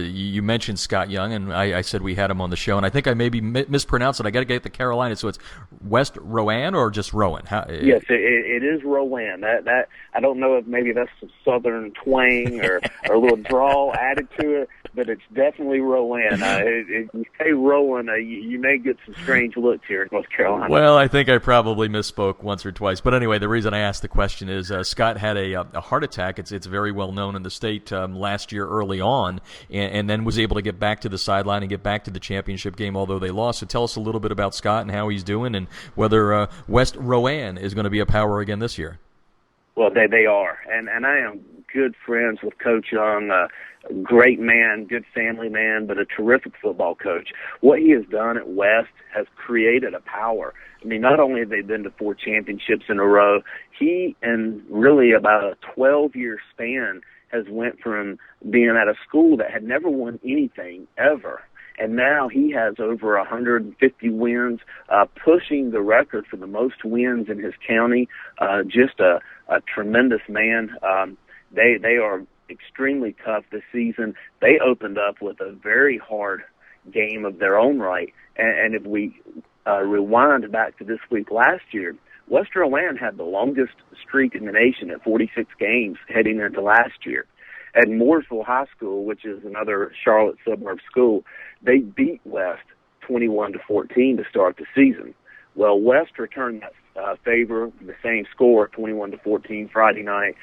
S4: you mentioned Scott Young, and I said we had him on the show, and I think I maybe mispronounced it. I got to get the Carolina, so it's West Rowan or just Rowan? Yes, it is Rowan. That I don't know if maybe that's some southern twang or a little drawl added to it, but it's definitely Rowan. You say Rowan, you may get some strange looks here in North Carolina.
S1: Well, I think I probably misspoke once or twice. But anyway, the reason I asked the question is Scott had a heart attack. It's very well known in the state last year early on, and then was able to get back to the sideline and get back to the championship game, although they lost. So tell us a little bit about Scott and how he's doing and whether West Rowan is going to be a power again this year.
S4: Well, they are, and I am good friends with Coach Young, a great man, good family man, but a terrific football coach. What he has done at West has created a power. I mean, not only have they been to 4 championships in a row, he, in really about a 12-year span, has went from being at a school that had never won anything ever, and now he has over 150 wins, pushing the record for the most wins in his county. Just a tremendous man. They are extremely tough this season. They opened up with a very hard game of their own right. And if we rewind back to this week last year, West Rowan had the longest streak in the nation at 46 games heading into last year. At Mooresville High School, which is another Charlotte suburb school, they beat West 21-14 to start the season. Well, West returned that favor, the same score, 21-14 Friday night.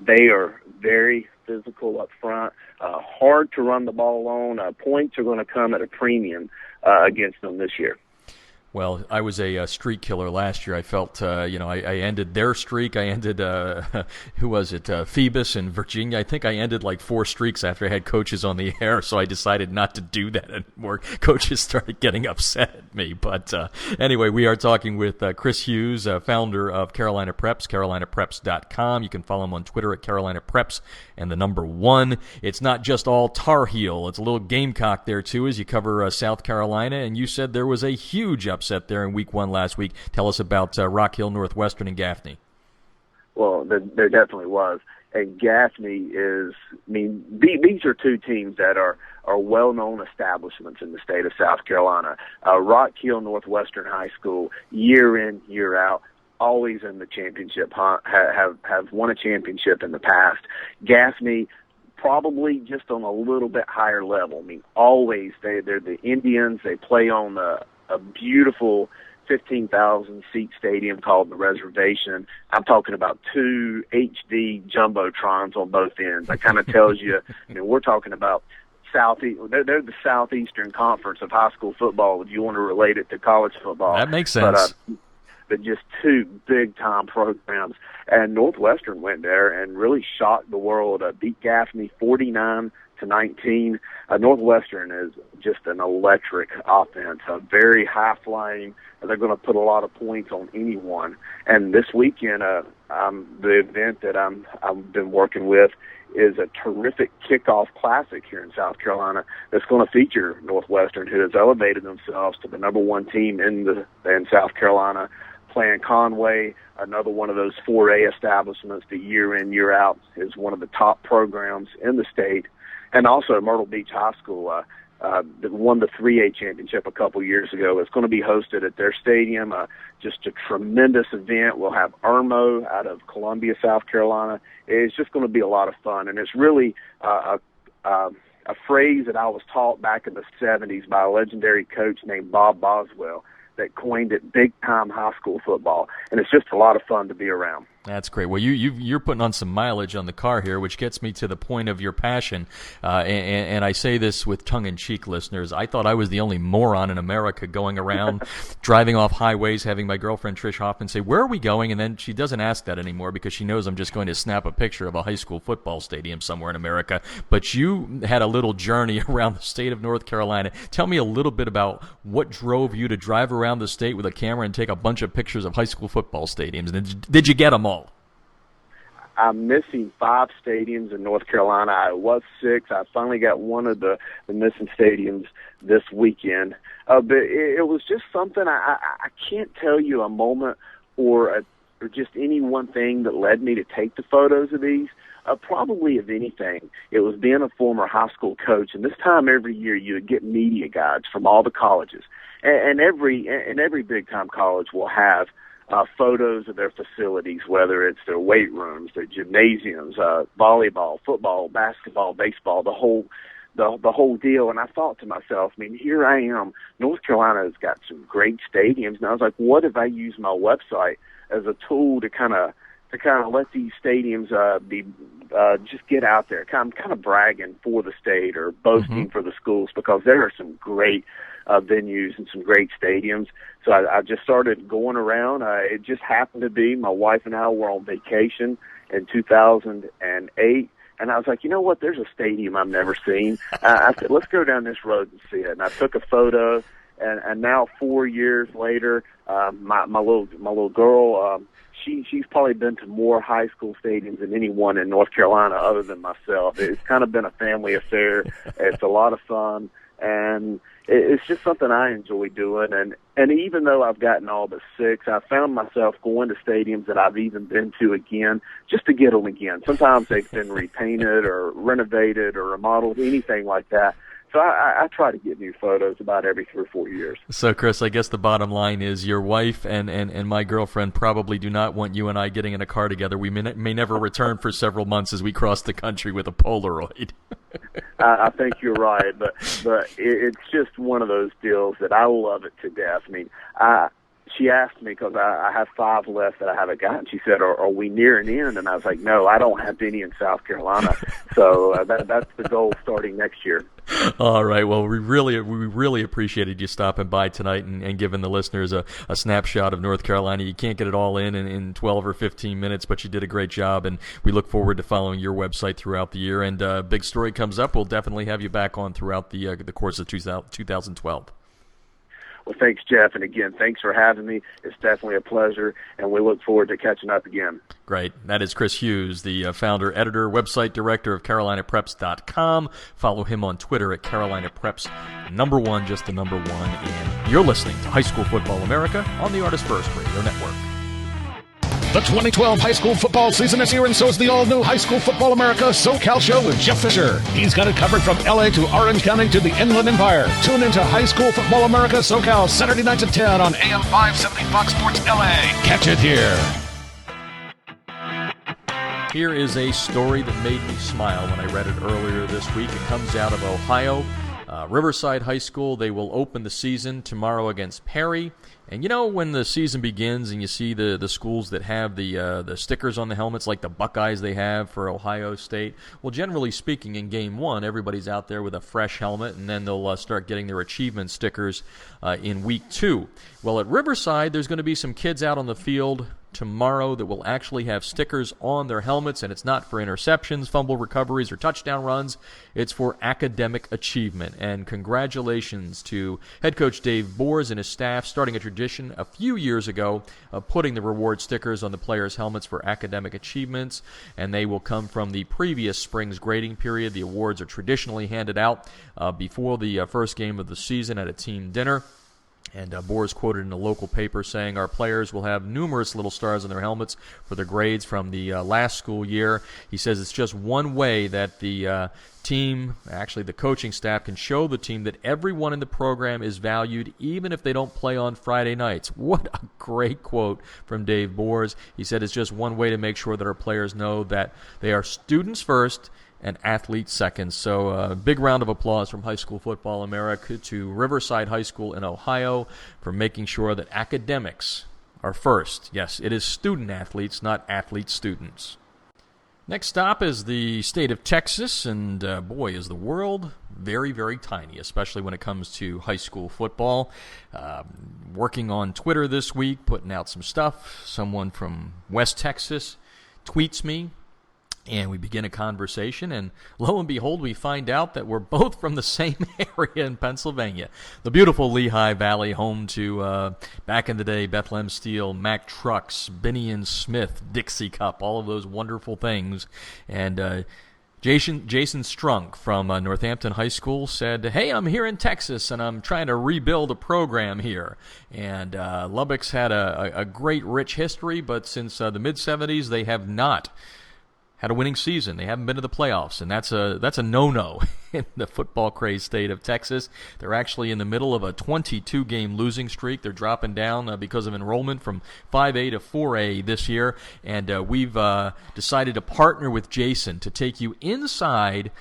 S4: They are very physical up front, hard to run the ball on. Points are going to come at a premium against them this year.
S1: Well, I was a streak killer last year. I felt, I ended their streak. I ended, who was it, Phoebus in Virginia. I think I ended like 4 streaks after I had coaches on the air, so I decided not to do that anymore. Coaches started getting upset at me. But anyway, we are talking with Chris Hughes, founder of Carolina Preps, carolinapreps.com. You can follow him on Twitter at Carolina Preps and the number 1. It's not just all Tar Heel. It's a little Gamecock there, too, as you cover South Carolina. And you said there was a huge upset there in week 1 last week. Tell us about Rock Hill Northwestern and Gaffney.
S4: Well, there definitely was. And Gaffney is, these are 2 teams that are well-known establishments in the state of South Carolina. Rock Hill Northwestern High School, year in, year out, always in the championship hunt, have won a championship in the past. Gaffney, probably just on a little bit higher level. Always, they're the Indians. They play on a beautiful 15,000-seat stadium called the Reservation. I'm talking about 2 HD jumbotrons on both ends. That kind of tells you, we're talking about they're the Southeastern Conference of high school football, if you want to relate it to college football.
S1: That makes sense.
S4: But just 2 big-time programs. And Northwestern went there and really shocked the world, beat Gaffney 49-19. Northwestern is just an electric offense, very high-flying. They're going to put a lot of points on anyone. And this weekend, the event that I've been working with is a terrific kickoff classic here in South Carolina that's going to feature Northwestern, who has elevated themselves to the number 1 team in South Carolina, playing Conway, another one of those 4A establishments that year in, year out is one of the top programs in the state. And also Myrtle Beach High School that won the 3A championship a couple years ago. It's going to be hosted at their stadium, just a tremendous event. We'll have Irmo out of Columbia, South Carolina. It's just going to be a lot of fun, and it's really a phrase that I was taught back in the 70s by a legendary coach named Bob Boswell that coined it big-time high school football, and it's just a lot of fun to be around.
S1: That's great. Well, you're putting on some mileage on the car here, which gets me to the point of your passion. And I say this with tongue-in-cheek, listeners. I thought I was the only moron in America going around, driving off highways, having my girlfriend Trish Hoffman say, "Where are we going?" And then she doesn't ask that anymore because she knows I'm just going to snap a picture of a high school football stadium somewhere in America. But you had a little journey around the state of North Carolina. Tell me a little bit about what drove you to drive around the state with a camera and take a bunch of pictures of high school football stadiums. And did you get them all?
S4: I'm missing 5 stadiums in North Carolina. I was 6. I finally got one of the missing stadiums this weekend. But it was just something, I can't tell you a moment or just any one thing that led me to take the photos of these. Probably, if anything, it was being a former high school coach. And this time every year you would get media guides from all the colleges. And every big-time college will have photos of their facilities, whether it's their weight rooms, their gymnasiums, volleyball, football, basketball, baseball, the whole the whole deal. And I thought to myself, I mean, here I am. North Carolina's got some great stadiums. And I was like, what if I use my website as a tool to kind of let these stadiums just get out there, kind of bragging for the state or boasting for the schools, because there are some great venues and some great stadiums. So I just started going around. It just happened to be my wife and I were on vacation in 2008. And I was like, you know what? There's a stadium I've never seen. I said, let's go down this road and see it. And I took a photo. And now 4 years later, my little girl, she's probably been to more high school stadiums than anyone in North Carolina other than myself. It's kind of been a family affair. It's a lot of fun, and it's just something I enjoy doing. And even though I've gotten all but 6, I found myself going to stadiums that I've even been to again just to get them again. Sometimes they've been repainted or renovated or remodeled, anything like that. So I try to get new photos about every 3 or 4 years.
S1: So, Chris, I guess the bottom line is your wife and my girlfriend probably do not want you and I getting in a car together. We may never return for several months as we cross the country with a Polaroid.
S4: I think you're right, but it's just one of those deals that I love it to death. I mean, she asked me, because I have 5 left that I haven't gotten. She said, are we near an end? And I was like, no, I don't have any in South Carolina. So that's the goal starting next year.
S1: All right. Well, we really appreciated you stopping by tonight and giving the listeners a snapshot of North Carolina. You can't get it all in 12 or 15 minutes, but you did a great job, and we look forward to following your website throughout the year. And big story comes up, we'll definitely have you back on throughout the course of 2012.
S4: Well, thanks, Jeff. And again, thanks for having me. It's definitely a pleasure, and we look forward to catching up again.
S1: Great. That is Chris Hughes, the founder, editor, website director of CarolinaPreps.com. Follow him on Twitter at CarolinaPreps, #1, just the #1. And you're listening to High School Football America on the Artist First Radio Network.
S2: The 2012 high school football season is here, and so is the all-new High School Football America SoCal Show with Jeff Fisher. He's got it covered from L.A. to Orange County to the Inland Empire. Tune into High School Football America SoCal Saturday nights at 10 on AM 570 Fox Sports L.A. Catch it here.
S1: Here is a story that made me smile when I read it earlier this week. It comes out of Ohio. Riverside High School, they will open the season tomorrow against Perry. And you know, when the season begins and you see the schools that have the stickers on the helmets, like the Buckeyes they have for Ohio State, well, generally speaking, in Game 1, everybody's out there with a fresh helmet, and then they'll start getting their achievement stickers in Week 2. Well, at Riverside, there's going to be some kids out on the field tomorrow that will actually have stickers on their helmets, and it's not for interceptions, fumble recoveries, or touchdown runs. It's for academic achievement. And congratulations to head coach Dave Boers and his staff, starting a tradition a few years ago of putting the reward stickers on the players' helmets for academic achievements, and they will come from the previous spring's grading period. The awards are traditionally handed out before the first game of the season at a team dinner. And Boers quoted in a local paper saying, our players will have numerous little stars on their helmets for their grades from the last school year. He says it's just one way that the team, actually the coaching staff, can show the team that everyone in the program is valued, even if they don't play on Friday nights. What a great quote from Dave Boers. He said it's just one way to make sure that our players know that they are students first and athletes second. So a big round of applause from High School Football America to Riverside High School in Ohio for making sure that academics are first. Yes, it is student athletes, not athlete students. Next stop is the state of Texas, and boy, is the world very, very tiny, especially when it comes to high school football. Working on Twitter this week, putting out some stuff. Someone from West Texas tweets me, and we begin a conversation, and lo and behold, we find out that we're both from the same area in Pennsylvania. The beautiful Lehigh Valley, home to, back in the day, Bethlehem Steel, Mack Trucks, Binney and Smith, Dixie Cup, all of those wonderful things. And Jason Strunk from Northampton High School said, hey, I'm here in Texas, and I'm trying to rebuild a program here. And Lubbock's had a great, rich history, but since the mid-'70s, they have not had a winning season. They haven't been to the playoffs, and that's a no-no in the football-crazed state of Texas. They're actually in the middle of a 22-game losing streak. They're dropping down because of enrollment from 5A to 4A this year, and we've decided to partner with Jason to take you inside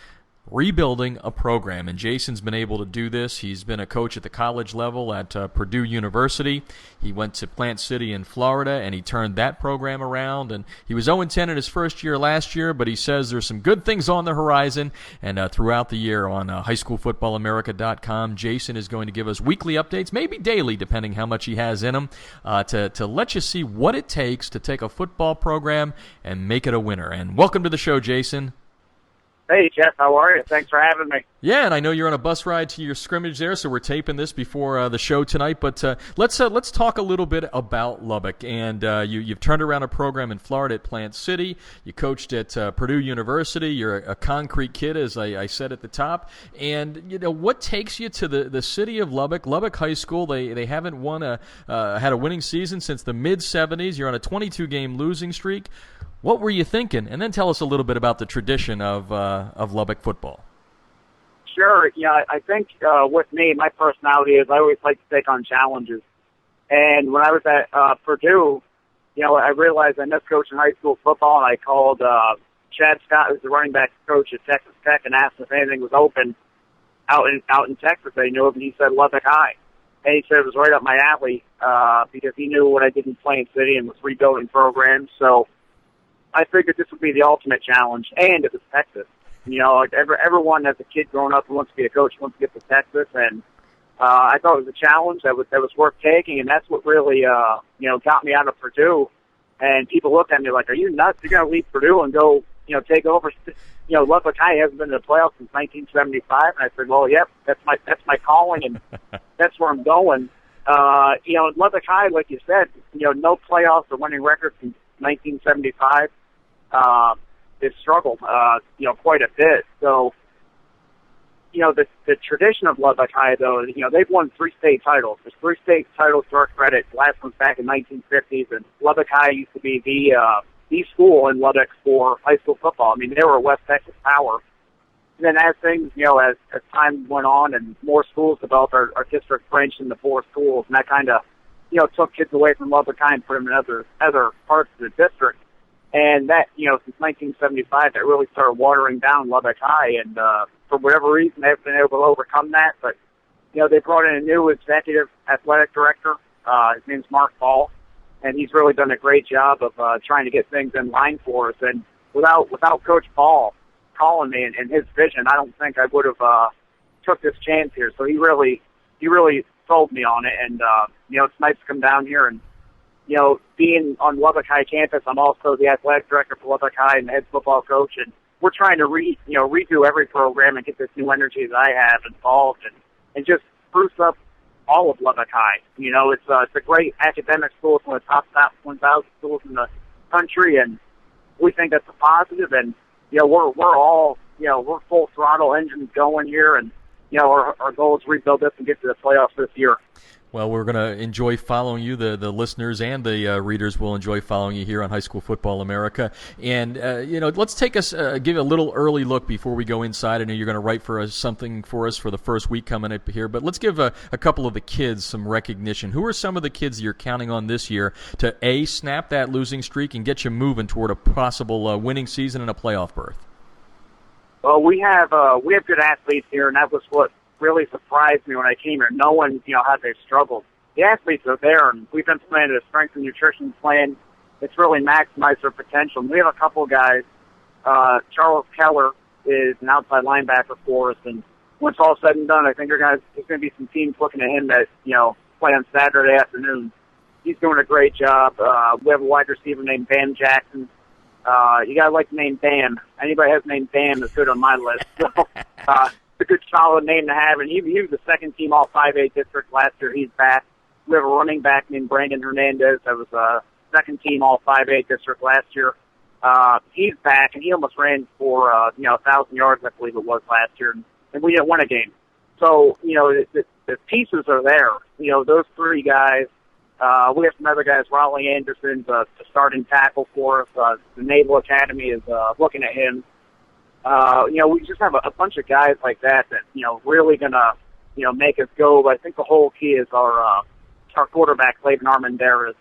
S1: rebuilding a program. And Jason's been able to do this. He's been a coach at the college level at Purdue University. He went to Plant City in Florida, and he turned that program around. And he was 0-10 in his first year last year, but he says there's some good things on the horizon. And throughout the year on highschoolfootballamerica.com, Jason is going to give us weekly updates, maybe daily, depending how much he has in him, to let you see what it takes to take a football program and make it a winner. And welcome to the show, Jason.
S5: Hey, Jeff, how are you? Thanks for having me.
S1: Yeah, and I know you're on a bus ride to your scrimmage there, so we're taping this before the show tonight. But let's talk a little bit about Lubbock. And you've turned around a program in Florida at Plant City. You coached at Purdue University. You're a concrete kid, as I said at the top. And what takes you to the city of Lubbock? Lubbock High School. They haven't had a winning season since the mid '70s. You're on a 22-game losing streak. What were you thinking? And then tell us a little bit about the tradition of Lubbock football.
S5: Sure. I think with me, my personality is I always like to take on challenges. And when I was at Purdue, I realized I missed coaching high school football, and I called Chad Scott, who's the running back coach at Texas Tech, and asked if anything was open out in Texas. They knew of, and he said Lubbock High. And he said it was right up my alley because he knew what I did in Plain City and was rebuilding programs. So I figured this would be the ultimate challenge, and it was Texas. Everyone as a kid growing up who wants to be a coach wants to get to Texas, and I thought it was a challenge that was worth taking, and that's what really got me out of Purdue. And people looked at me like, "Are you nuts? You're going to leave Purdue and go take over?" Lubbock High hasn't been in the playoffs since 1975, and I said, "Well, yep, that's my calling, and that's where I'm going." Lubbock High, like you said, no playoffs or winning record since 1975. They've struggled, quite a bit. So, the tradition of Lubbock High, though, they've won 3 state titles. There's 3 state titles to our credit. The last one's back in 1950s, and Lubbock High used to be the school in Lubbock for high school football. I mean, they were a West Texas power. And then as things, as time went on and more schools developed, our district branched into 4 schools, and that kind of, took kids away from Lubbock High and put them in other parts of the district. And that, since 1975, that really started watering down Lubbock High. And for whatever reason, they've been able to overcome that. But, they brought in a new executive athletic director. His name's Mark Ball. And he's really done a great job of trying to get things in line for us. And without Coach Ball calling me and his vision, I don't think I would have took this chance here. So he really sold me on it. And, it's nice to come down here and, being on Lubbock High campus, I'm also the athletic director for Lubbock High and the head football coach, and we're trying to redo every program and get this new energy that I have involved and just spruce up all of Lubbock High. It's a great academic school. It's one of the top 1,000 schools in the country, and we think that's a positive. And we're all we're full throttle, engines going here, and our goal is to rebuild this and get to the playoffs this year.
S1: Well, we're going to enjoy following you. The listeners and the readers will enjoy following you here on High School Football America. And, let's give a little early look before we go inside. I know you're going to write something for us for the first week coming up here. But let's give a couple of the kids some recognition. Who are some of the kids you're counting on this year to, A, snap that losing streak and get you moving toward a possible winning season and a playoff berth?
S5: Well, we have good athletes here, and that was what really surprised me when I came here, knowing, how they've struggled. The athletes are there, and we've implemented a strength and nutrition plan. It's really maximized their potential. And we have a couple of guys. Charles Keller is an outside linebacker for us, and once all said and done, I think there's going to be some teams looking at him that, play on Saturday afternoon. He's doing a great job. We have a wide receiver named Bam Jackson. You got to like the name Bam. Anybody has the name Bam is good on my list. So, it's a good, solid name to have, and he was the second-team All-5A district last year. He's back. We have a running back named Brandon Hernandez that was a second-team All-5A district last year. He's back, and he almost ran for 1,000 yards, I believe it was last year, and we didn't win a game. So, the pieces are there. Those 3 guys. We have some other guys. Raleigh Anderson's a starting tackle for us. The Naval Academy is looking at him. We just have a bunch of guys like that really gonna, make us go. But I think the whole key is our quarterback, Clayton Armendariz.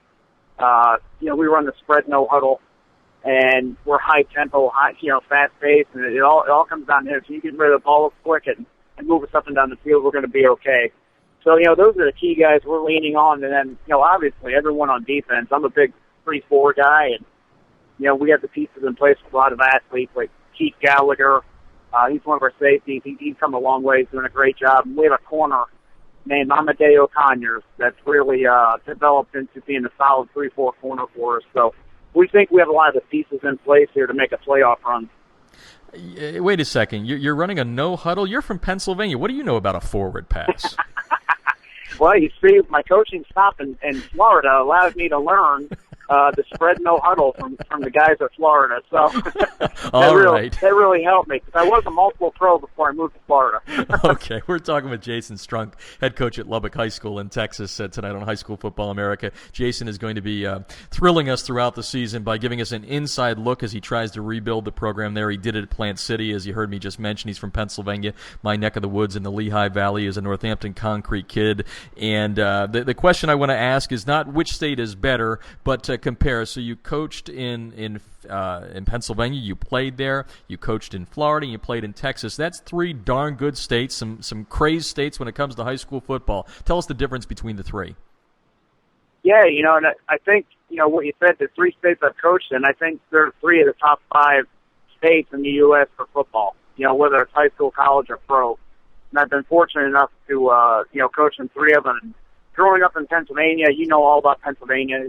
S5: We run the spread no huddle, and we're high tempo, fast paced, and it all comes down to here. So you get rid of the ball quick and move us up and down the field, we're going to be okay. So, those are the key guys we're leaning on. And then, obviously everyone on defense. I'm a big 3-4 guy, and, we have the pieces in place with a lot of athletes like Keith Gallagher. He's one of our safeties. He's come a long way. He's doing a great job. And we have a corner named Amadeo Conyers that's really developed into being a solid 3-4 corner for us. So we think we have a lot of the pieces in place here to make a playoff run.
S1: Wait a second. You're running a no huddle? You're from Pennsylvania. What do you know about a forward pass?
S5: Well, you see, my coaching stop in Florida allowed me to learn the spread no huddle from the guys at Florida. So that really helped me, because I was a multiple pro before I moved to Florida.
S1: Okay, we're talking with Jason Strunk, head coach at Lubbock High School in Texas, tonight on High School Football America. Jason is going to be thrilling us throughout the season by giving us an inside look as he tries to rebuild the program there. He did it at Plant City, as you heard me just mention. He's from Pennsylvania, my neck of the woods in the Lehigh Valley. Is a Northampton Concrete kid. And the question I want to ask is not which state is better, but to compare. So you coached in Pennsylvania, you played there, you coached in Florida, and you played in Texas. That's 3 darn good states, some crazed states when it comes to high school football. Tell us the difference between the 3.
S5: Yeah, and I think, what you said, the 3 states I've coached in, I think they're 3 of the top 5 states in the U.S. for football, whether it's high school, college, or pro. And I've been fortunate enough to, coach in 3 of them. And growing up in Pennsylvania, all about Pennsylvania,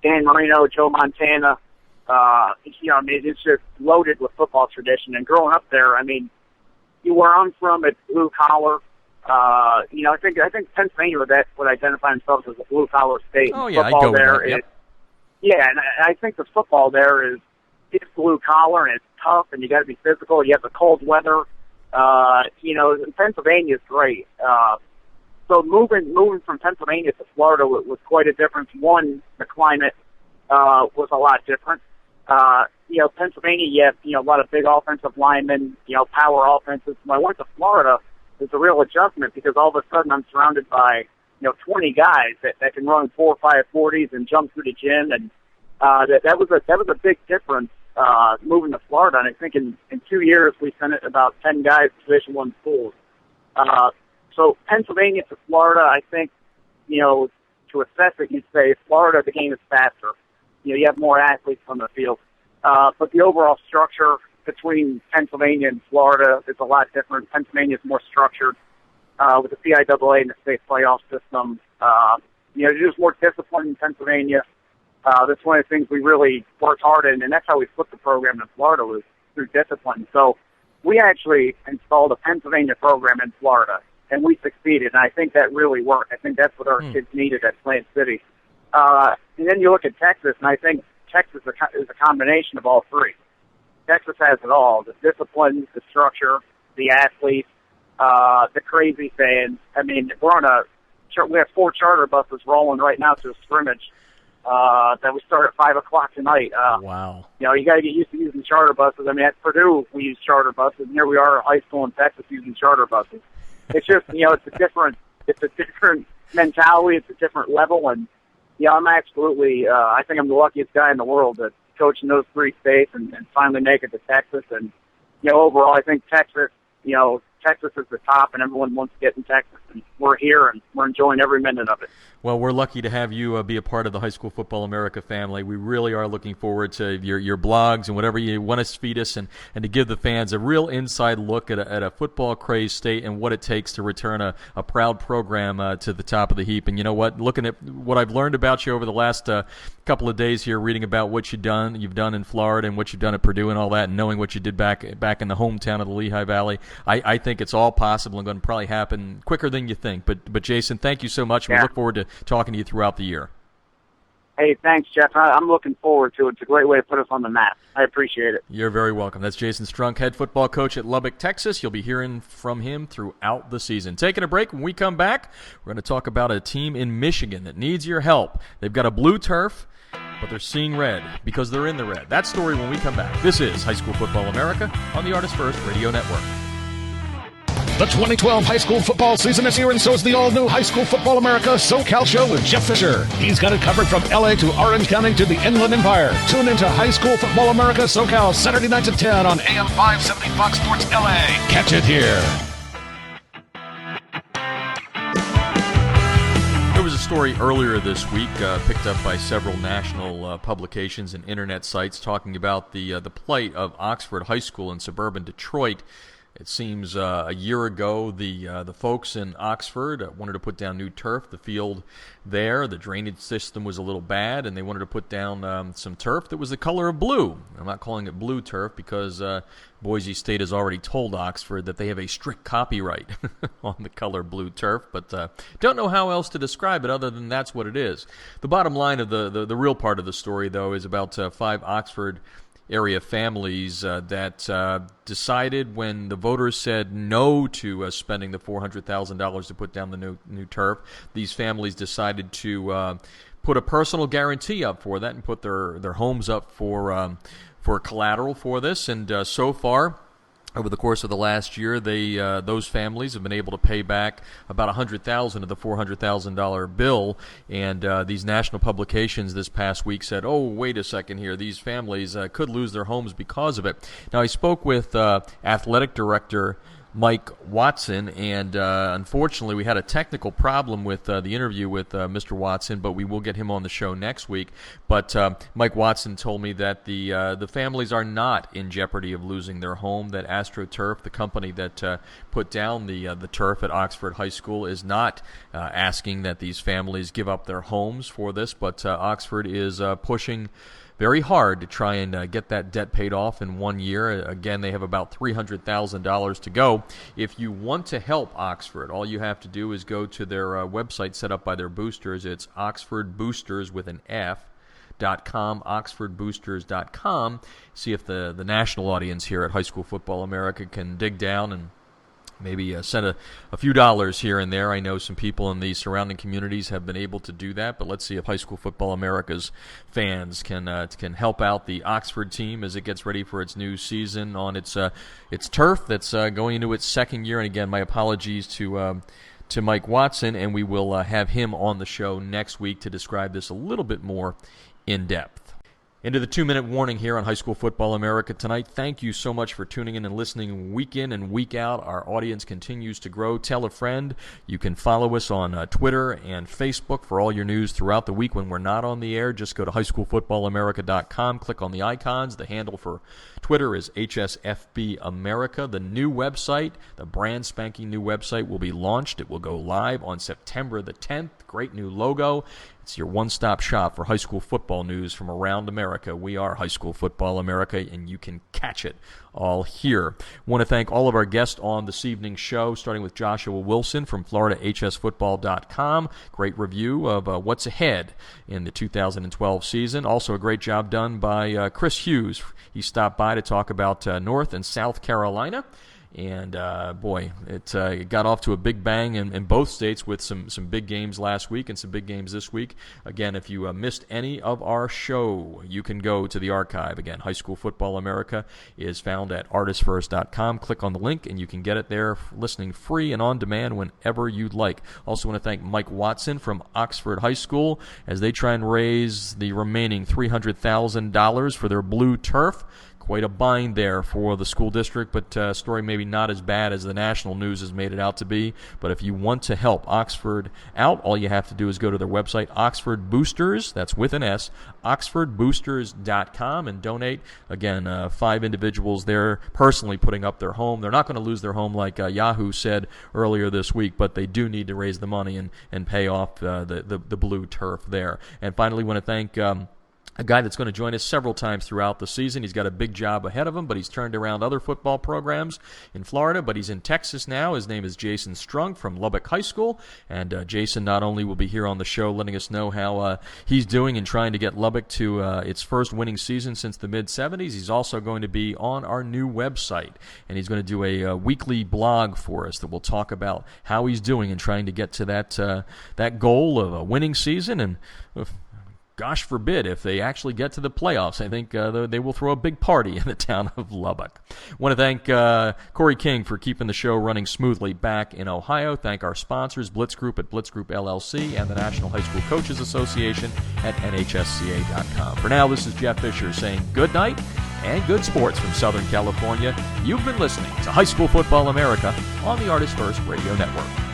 S5: Dan Marino, Joe Montana, it's just loaded with football tradition. And growing up there, where I'm from, it's blue collar. I think Pennsylvania would identify themselves as a blue collar state.
S1: Oh yeah,
S5: football
S1: I go with
S5: there
S1: that. Yep.
S5: Yeah, and I think the football there is it's blue collar and it's tough, and you got to be physical. You have the cold weather. Pennsylvania is great. So moving from Pennsylvania to Florida was quite a difference. One, the climate was a lot different. Pennsylvania, you have a lot of big offensive linemen, power offenses. When I went to Florida, it's a real adjustment, because all of a sudden I'm surrounded by 20 guys that can run 4 or 5 40s and jump through the gym, and that was a big difference moving to Florida. And I think in 2 years we sent it about 10 guys to Division I schools. So Pennsylvania to Florida, I think, to assess it, you'd say Florida, the game is faster. You have more athletes on the field. But the overall structure between Pennsylvania and Florida is a lot different. Pennsylvania is more structured with the CIAA and the state playoff system. There's just more discipline in Pennsylvania. That's one of the things we really worked hard in, and that's how we flipped the program in Florida, was through discipline. So we actually installed a Pennsylvania program in Florida, and we succeeded, and I think that really worked. I think that's what our kids needed at Plant City. And then you look at Texas, and I think Texas is a combination of all 3. Texas has it all: the discipline, the structure, the athletes, the crazy fans. We have 4 charter buses rolling right now to a scrimmage that we start at 5 o'clock tonight.
S1: Wow.
S5: You got to get used to using charter buses. At Purdue, we use charter buses, and here we are at high school in Texas using charter buses. It's just, it's a different mentality. It's a different level. And, I'm absolutely, I think I'm the luckiest guy in the world to coach in those 3 states and finally make it to Texas. And, overall, I think Texas, Texas is the top, and everyone wants to get in Texas. And we're here, and we're enjoying every minute of it.
S1: Well, we're lucky to have you be a part of the High School Football America family. We really are looking forward to your blogs and whatever you want to feed us, and to give the fans a real inside look at a football-crazed state and what it takes to return a proud program to the top of the heap. And you know what? Looking at what I've learned about you over the last couple of days here, reading about what you've done in Florida and what you've done at Purdue and all that, and knowing what you did back in the hometown of the Lehigh Valley, I think it's all possible and going to probably happen quicker than you think. But Jason, thank you so much. We look forward to talking to you throughout the year.
S5: Hey, thanks, Jeff. I'm looking forward to it. It's a great way to put us on the map. I appreciate it.
S1: You're very welcome. That's Jason Strunk, head football coach at Lubbock, Texas. You'll be hearing from him throughout the season. Taking a break. When we come back, we're going to talk about a team in Michigan that needs your help. They've got a blue turf, but they're seeing red because they're in the red. That story when we come back. This is High School Football America on the Artist First Radio Network.
S2: The 2012 high school football season is here, and so is the all-new High School Football America SoCal Show with Jeff Fisher. He's got it covered from L.A. to Orange County to the Inland Empire. Tune into High School Football America SoCal Saturday nights at 10 on AM 570 Fox Sports L.A. Catch it here.
S1: There was a story earlier this week picked up by several national publications and internet sites talking about the plight of Oxford High School in suburban Detroit. It seems a year ago the folks in Oxford wanted to put down new turf. The field there, the drainage system was a little bad, and they wanted to put down some turf that was the color of blue. I'm not calling it blue turf because Boise State has already told Oxford that they have a strict copyright on the color blue turf, but don't know how else to describe it other than that's what it is. The bottom line of the real part of the story, though, is about 5 Oxford area families that decided when the voters said no to spending the $400,000 to put down the new turf, these families decided to put a personal guarantee up for that and put their homes up for collateral for this. And so far, over the course of the last year, those families have been able to pay back about $100,000 of the $400,000 bill. And these national publications this past week said, "Oh, wait a second here. These families could lose their homes because of it." Now, I spoke with athletic director Mike Watson, and unfortunately we had a technical problem with the interview with Mr. Watson, but we will get him on the show next week. But Mike Watson told me that the families are not in jeopardy of losing their home, that AstroTurf, the company that put down the turf at Oxford High School, is not asking that these families give up their homes for this, but Oxford is pushing very hard to try and get that debt paid off in 1 year. Again, they have about $300,000 to go. If you want to help Oxford, all you have to do is go to their website set up by their boosters. It's Oxford Boosters with an F.com, oxfordboosters.com. See if the national audience here at High School Football America can dig down and maybe send a few dollars here and there. I know some people in the surrounding communities have been able to do that, but let's see if High School Football America's fans can help out the Oxford team as it gets ready for its new season on its turf that's going into its second year. And again, my apologies to Mike Watson, and we will have him on the show next week to describe this a little bit more in depth. Into the 2-minute warning here on High School Football America tonight. Thank you so much for tuning in and listening week in and week out. Our audience continues to grow. Tell a friend. You can follow us on Twitter and Facebook for all your news throughout the week when we're not on the air. Just go to highschoolfootballamerica.com. Click on the icons. The handle for Twitter is HSFB America. The new website, the brand spanking new website, will be launched. It will go live on September the 10th. Great new logo. It's your one-stop shop for high school football news from around America. We are High School Football America, and you can catch it all here. Want to thank all of our guests on this evening's show, starting with Joshua Wilson from FloridaHSFootball.com. Great review of what's ahead in the 2012 season. Also a great job done by Chris Hughes. He stopped by to talk about North and South Carolina. And, boy, it got off to a big bang in both states with some big games last week and some big games this week. Again, if you missed any of our show, you can go to the archive. Again, High School Football America is found at artistfirst.com. Click on the link, and you can get it there, listening free and on demand whenever you'd like. Also want to thank Mike Watson from Oxford High School as they try and raise the remaining $300,000 for their blue turf. Quite a bind there for the school district, but story maybe not as bad as the national news has made it out to be. But if you want to help Oxford out, all you have to do is go to their website, Oxford Boosters, that's with an S, oxfordboosters.com, and donate. Again, 5 individuals there personally putting up their home. They're not going to lose their home like Yahoo said earlier this week, but they do need to raise the money and pay off the blue turf there. And finally, want to thank a guy that's going to join us several times throughout the season. He's got a big job ahead of him, but he's turned around other football programs in Florida, but he's in Texas now. His name is Jason Strunk from Lubbock High School, and Jason not only will be here on the show letting us know how he's doing and trying to get Lubbock to its first winning season since the mid-'70s, he's also going to be on our new website, and he's going to do a weekly blog for us that will talk about how he's doing and trying to get to that goal of a winning season. And gosh forbid, if they actually get to the playoffs, I think they will throw a big party in the town of Lubbock. I want to thank Corey King for keeping the show running smoothly back in Ohio. Thank our sponsors, Blitz Group at Blitz Group LLC and the National High School Coaches Association at NHSCA.com. For now, this is Jeff Fisher saying good night and good sports from Southern California. You've been listening to High School Football America on the Artist First Radio Network.